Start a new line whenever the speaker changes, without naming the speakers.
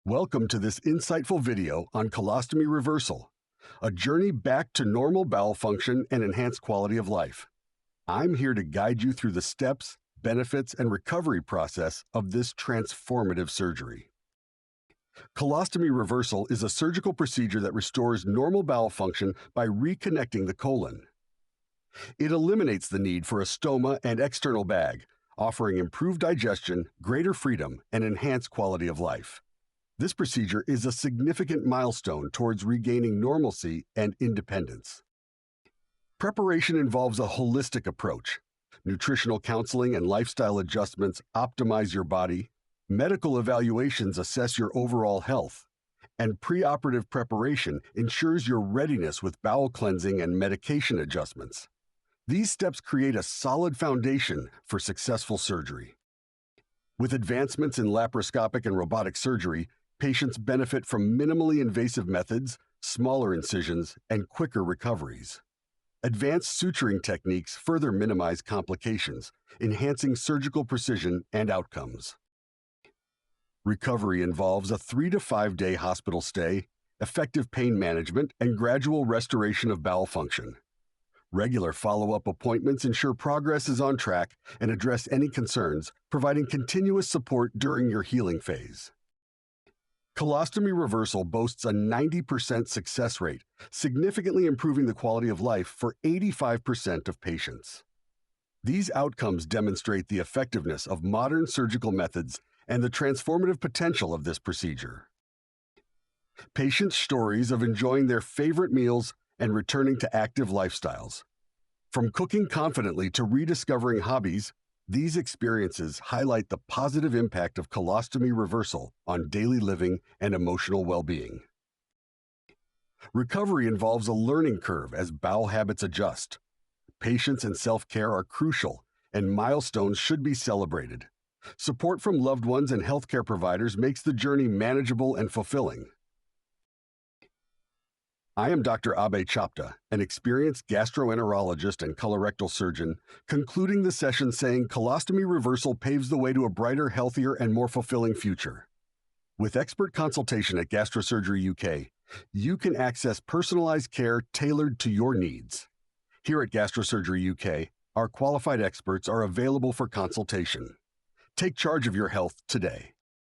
Welcome to this insightful video on colostomy reversal, a journey back to normal bowel function and enhanced quality of life. I'm here to guide you through the steps, benefits, and recovery process of this transformative surgery. Colostomy reversal is a surgical procedure that restores normal bowel function by reconnecting the colon. It eliminates the need for a stoma and external bag, offering improved digestion, greater freedom, and enhanced quality of life. This procedure is a significant milestone towards regaining normalcy and independence. Preparation involves a holistic approach. Nutritional counseling and lifestyle adjustments optimize your body, medical evaluations assess your overall health, and preoperative preparation ensures your readiness with bowel cleansing and medication adjustments. These steps create a solid foundation for successful surgery. With advancements in laparoscopic and robotic surgery, patients benefit from minimally invasive methods, smaller incisions, and quicker recoveries. Advanced suturing techniques further minimize complications, enhancing surgical precision and outcomes. Recovery involves a 3 to 5 day hospital stay, effective pain management, and gradual restoration of bowel function. Regular follow-up appointments ensure progress is on track and address any concerns, providing continuous support during your healing phase. Colostomy reversal boasts a 90% success rate, significantly improving the quality of life for 85% of patients. These outcomes demonstrate the effectiveness of modern surgical methods and the transformative potential of this procedure. Patients' stories of enjoying their favorite meals and returning to active lifestyles. From cooking confidently to rediscovering hobbies, these experiences highlight the positive impact of colostomy reversal on daily living and emotional well-being. Recovery involves a learning curve as bowel habits adjust. Patience and self-care are crucial, and milestones should be celebrated. Support from loved ones and healthcare providers makes the journey manageable and fulfilling. I am Dr. Abe Chapta, an experienced gastroenterologist and colorectal surgeon, concluding the session saying colostomy reversal paves the way to a brighter, healthier, and more fulfilling future. With expert consultation at Gastrosurgery UK, you can access personalized care tailored to your needs. Here at Gastrosurgery UK, our qualified experts are available for consultation. Take charge of your health today.